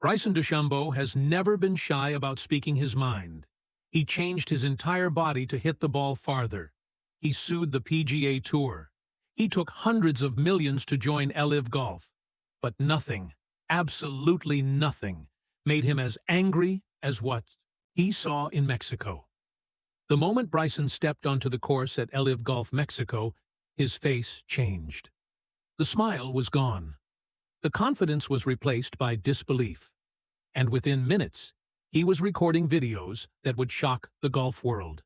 Bryson DeChambeau has never been shy about speaking his mind. He changed his entire body to hit the ball farther. He sued the PGA Tour. He took hundreds of millions to join LIV Golf. But nothing, absolutely nothing, made him as angry as what he saw in Mexico. The moment Bryson stepped onto the course at LIV Golf Mexico, his face changed. The smile was gone. The confidence was replaced by disbelief. And within minutes, he was recording videos that would shock the golf world.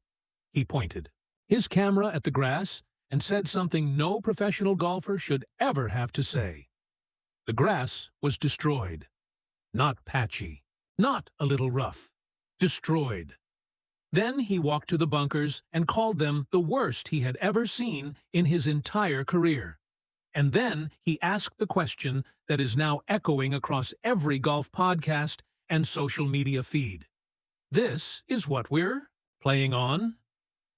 He pointed his camera at the grass and said something no professional golfer should ever have to say. The grass was destroyed. Not patchy, not a little rough. Destroyed. Then he walked to the bunkers and called them the worst he had ever seen in his entire career. And then he asked the question that is now echoing across every golf podcast and social media feed. This is what we're playing on?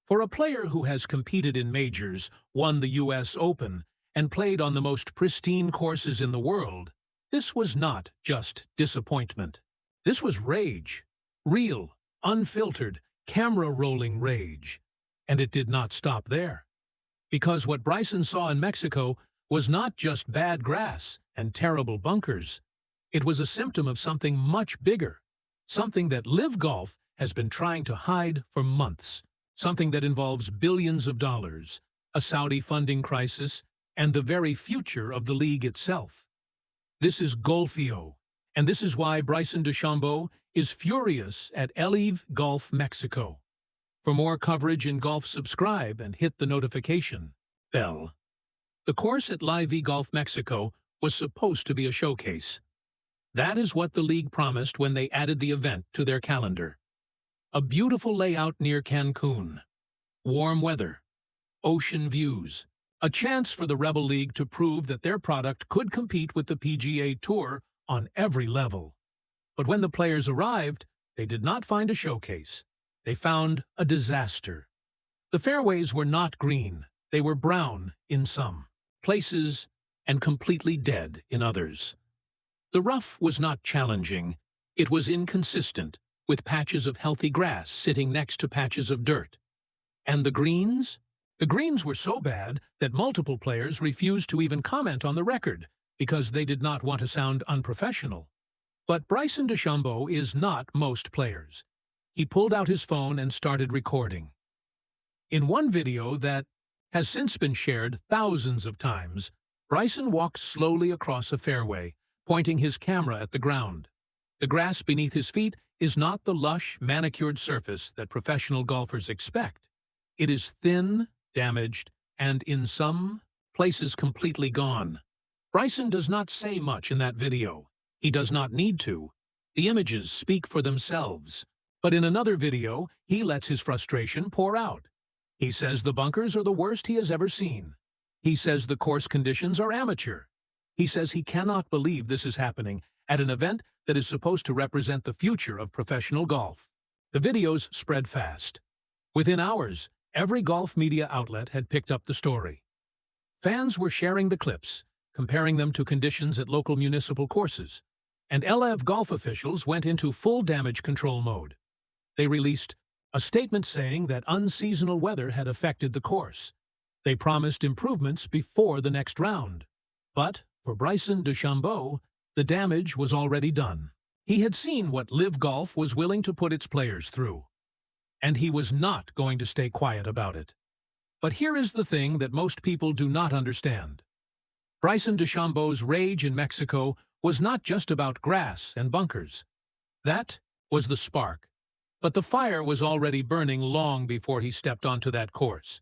For a player who has competed in majors, won the US Open, and played on the most pristine courses in the world, this was not just disappointment. This was rage. Real, unfiltered, camera-rolling rage. And it did not stop there. Because what Bryson saw in Mexico was not just bad grass and terrible bunkers. It was a symptom of something much bigger, something that LIV Golf has been trying to hide for months, something that involves billions of dollars, a Saudi funding crisis, and the very future of the league itself. This is Golfio, and this is why Bryson DeChambeau is furious at LIV Golf Mexico. For more coverage in golf, subscribe and hit the notification bell. The course at LIV Golf Mexico was supposed to be a showcase. That is what the league promised when they added the event to their calendar. A beautiful layout near Cancun. Warm weather. Ocean views. A chance for the Rebel League to prove that their product could compete with the PGA Tour on every level. But when the players arrived, they did not find a showcase. They found a disaster. The fairways were not green. They were brown in some places and completely dead in others. The rough was not challenging. It was inconsistent, with patches of healthy grass sitting next to patches of dirt. And the greens? The greens were so bad that multiple players refused to even comment on the record because they did not want to sound unprofessional. But Bryson DeChambeau is not most players. He pulled out his phone and started recording. In one video that has since been shared thousands of times, Bryson walks slowly across a fairway, pointing his camera at the ground. The grass beneath his feet is not the lush, manicured surface that professional golfers expect. It is thin, damaged, and in some places completely gone. Bryson does not say much in that video. He does not need to. The images speak for themselves. But in another video, he lets his frustration pour out. He says the bunkers are the worst he has ever seen. He says the course conditions are amateur. He says he cannot believe this is happening at an event that is supposed to represent the future of professional golf. The videos spread fast. Within hours, every golf media outlet had picked up the story. Fans were sharing the clips, comparing them to conditions at local municipal courses, and LIV Golf officials went into full damage control mode. They released a statement saying that unseasonal weather had affected the course. They promised improvements before the next round. But for Bryson DeChambeau, the damage was already done. He had seen what LIV Golf was willing to put its players through, and he was not going to stay quiet about it. But here is the thing that most people do not understand. Bryson DeChambeau's rage in Mexico was not just about grass and bunkers. That was the spark. But the fire was already burning long before he stepped onto that course.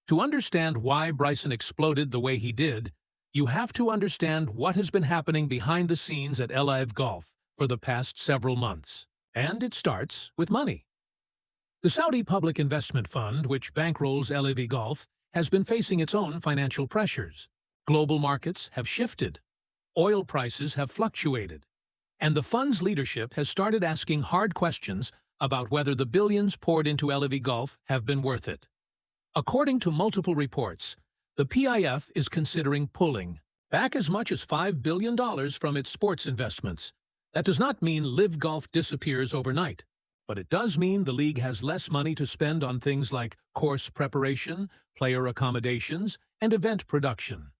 To understand why Bryson exploded the way he did, you have to understand what has been happening behind the scenes at LIV Golf for the past several months. And it starts with money. The Saudi Public Investment Fund, which bankrolls LIV Golf, has been facing its own financial pressures. Global markets have shifted. Oil prices have fluctuated. And the fund's leadership has started asking hard questions about whether the billions poured into LIV Golf have been worth it. According to multiple reports, the PIF is considering pulling back as much as $5 billion from its sports investments. That does not mean LIV Golf disappears overnight, but it does mean the league has less money to spend on things like course preparation, player accommodations, and event production.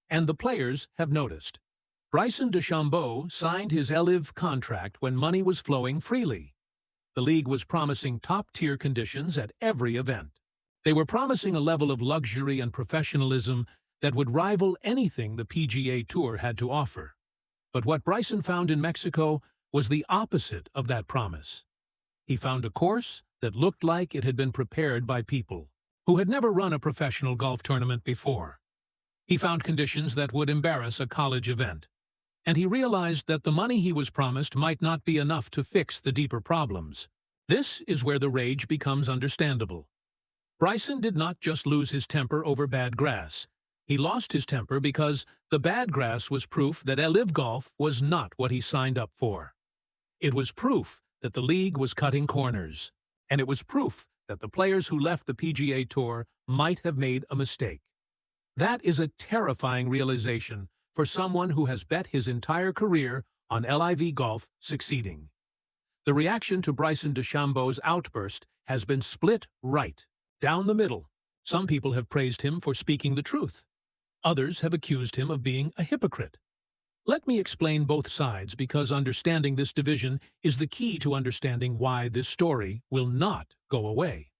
And the players have noticed. Bryson DeChambeau signed his LIV contract when money was flowing freely. The league was promising top-tier conditions at every event. They were promising a level of luxury and professionalism that would rival anything the PGA Tour had to offer. But what Bryson found in Mexico was the opposite of that promise. He found a course that looked like it had been prepared by people who had never run a professional golf tournament before. He found conditions that would embarrass a college event. And he realized that the money he was promised might not be enough to fix the deeper problems. This is where the rage becomes understandable. Bryson did not just lose his temper over bad grass. He lost his temper because the bad grass was proof that LIV Golf was not what he signed up for. It was proof that the league was cutting corners. And it was proof that the players who left the PGA Tour might have made a mistake. That is a terrifying realization for someone who has bet his entire career on LIV Golf succeeding. The reaction to Bryson DeChambeau's outburst has been split right down the middle. Some people have praised him for speaking the truth. Others have accused him of being a hypocrite. Let me explain both sides because understanding this division is the key to understanding why this story will not go away.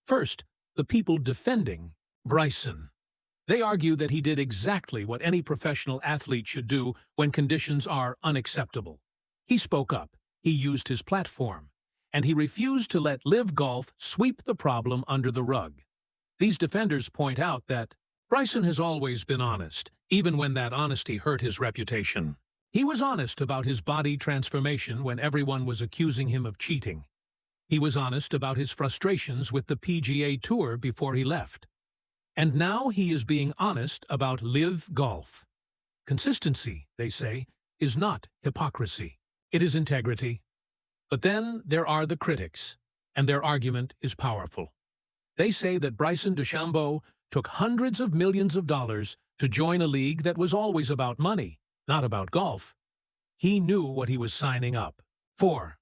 First, the people defending Bryson. They argue that he did exactly what any professional athlete should do when conditions are unacceptable. He spoke up, he used his platform, and he refused to let LIV Golf sweep the problem under the rug. These defenders point out that Bryson has always been honest, even when that honesty hurt his reputation. He was honest about his body transformation when everyone was accusing him of cheating. He was honest about his frustrations with the PGA Tour before he left. And now he is being honest about LIV Golf. Consistency, they say, is not hypocrisy. It is integrity. But then there are the critics, and their argument is powerful. They say that Bryson DeChambeau took hundreds of millions of dollars to join a league that was always about money, not about golf. He knew what he was signing up for.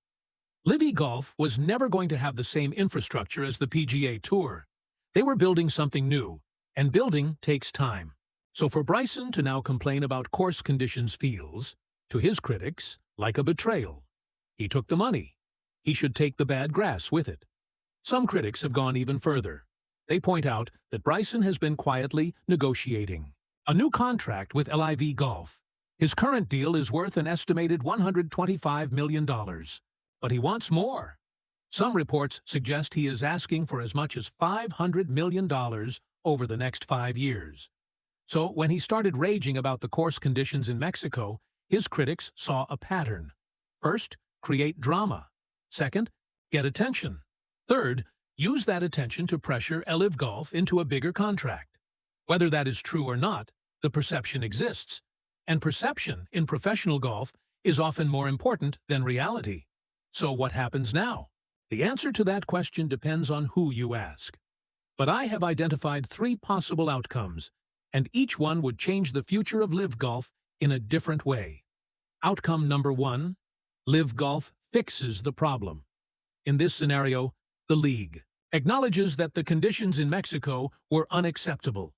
LIV Golf was never going to have the same infrastructure as the PGA Tour. They were building something new, and building takes time. So for Bryson to now complain about course conditions feels, to his critics, like a betrayal. He took the money. He should take the bad grass with it. Some critics have gone even further. They point out that Bryson has been quietly negotiating a new contract with LIV Golf. His current deal is worth an estimated $125 million, but he wants more. Some reports suggest he is asking for as much as $500 million over the next 5 years. So when he started raging about the course conditions in Mexico, his critics saw a pattern. First, create drama. Second, get attention. Third, use that attention to pressure LIV Golf into a bigger contract. Whether that is true or not, the perception exists. And perception in professional golf is often more important than reality. So what happens now? The answer to that question depends on who you ask. But I have identified 3 possible outcomes, and each one would change the future of LIV Golf in a different way. Outcome number 1, LIV Golf fixes the problem. In this scenario, the league acknowledges that the conditions in Mexico were unacceptable.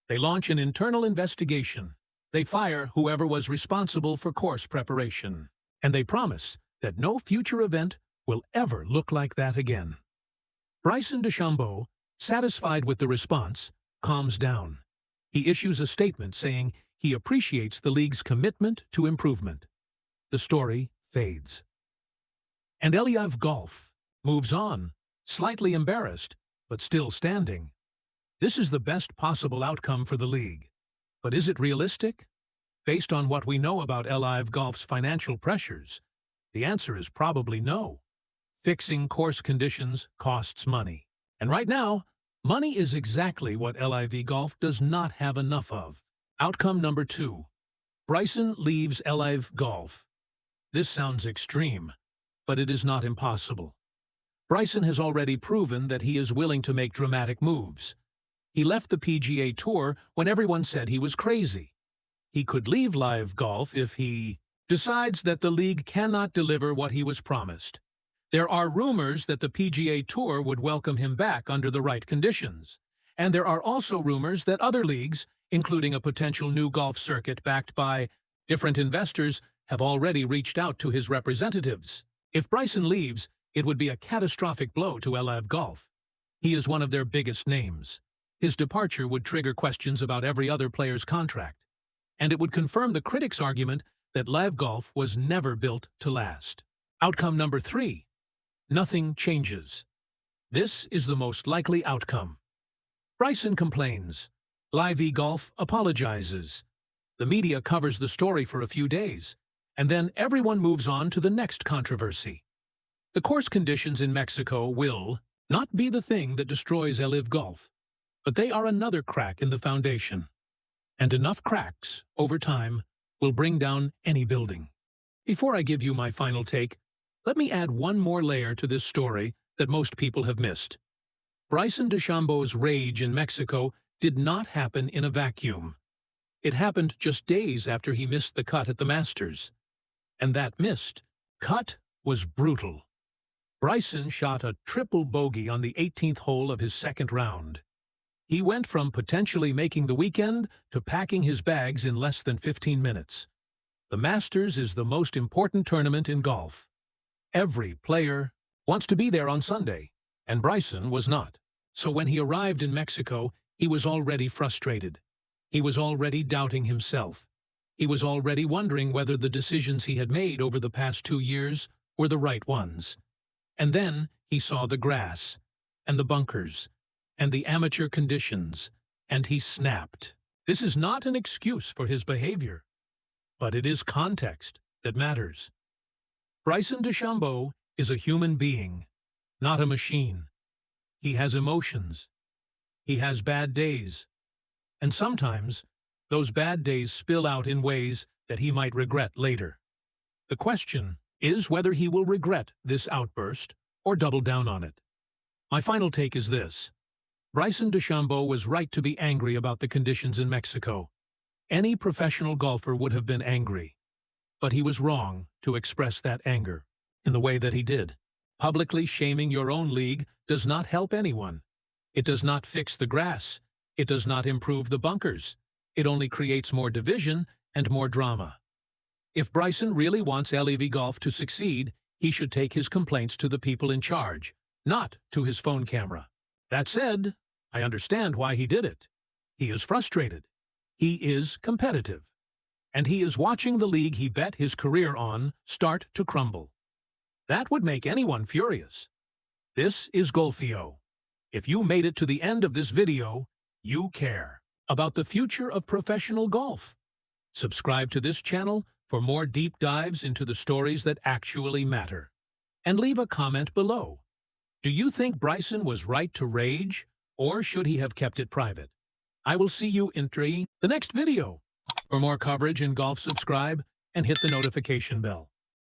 They launch an internal investigation. They fire whoever was responsible for course preparation. And they promise that no future event will ever look like that again. Bryson DeChambeau, satisfied with the response, calms down. He issues a statement saying he appreciates the league's commitment to improvement. The story fades. And LIV Golf moves on, slightly embarrassed, but still standing. This is the best possible outcome for the league. But is it realistic? Based on what we know about LIV Golf's financial pressures, the answer is probably no. Fixing course conditions costs money. And right now, money is exactly what LIV Golf does not have enough of. Outcome number 2. Bryson leaves LIV Golf. This sounds extreme, but it is not impossible. Bryson has already proven that he is willing to make dramatic moves. He left the PGA Tour when everyone said he was crazy. He could leave LIV Golf if he decides that the league cannot deliver what he was promised. There are rumors that the PGA Tour would welcome him back under the right conditions. And there are also rumors that other leagues, including a potential new golf circuit backed by different investors, have already reached out to his representatives. If Bryson leaves, it would be a catastrophic blow to LIV Golf. He is one of their biggest names. His departure would trigger questions about every other player's contract. And it would confirm the critics' argument that LIV Golf was never built to last. Outcome number 3. Nothing changes. This is the most likely outcome. Bryson complains. LIV Golf apologizes. The media covers the story for a few days, and then everyone moves on to the next controversy. The course conditions in Mexico will not be the thing that destroys LIV Golf, but they are another crack in the foundation. And enough cracks, over time, will bring down any building. Before I give you my final take, let me add one more layer to this story that most people have missed. Bryson DeChambeau's rage in Mexico did not happen in a vacuum. It happened just days after he missed the cut at the Masters. And that missed cut was brutal. Bryson shot a triple bogey on the 18th hole of his second round. He went from potentially making the weekend to packing his bags in less than 15 minutes. The Masters is the most important tournament in golf. Every player wants to be there on Sunday, and Bryson was not. So when he arrived in Mexico, he was already frustrated. He was already doubting himself. He was already wondering whether the decisions he had made over the past 2 years were the right ones. And then he saw the grass, and the bunkers, and the amateur conditions, and he snapped. This is not an excuse for his behavior, but it is context that matters. Bryson DeChambeau is a human being, not a machine. He has emotions. He has bad days. And sometimes, those bad days spill out in ways that he might regret later. The question is whether he will regret this outburst or double down on it. My final take is this. Bryson DeChambeau was right to be angry about the conditions in Mexico. Any professional golfer would have been angry. But he was wrong to express that anger in the way that he did. Publicly shaming your own league does not help anyone. It does not fix the grass. It does not improve the bunkers. It only creates more division and more drama. If Bryson really wants LIV Golf to succeed, he should take his complaints to the people in charge, not to his phone camera. That said, I understand why he did it. He is frustrated. He is competitive. And he is watching the league he bet his career on start to crumble. That would make anyone furious. This is Golfio. If you made it to the end of this video, you care about the future of professional golf. Subscribe to this channel for more deep dives into the stories that actually matter. And leave a comment below. Do you think Bryson was right to rage, or should he have kept it private? I will see you in the next video. For more coverage in golf, subscribe and hit the notification bell.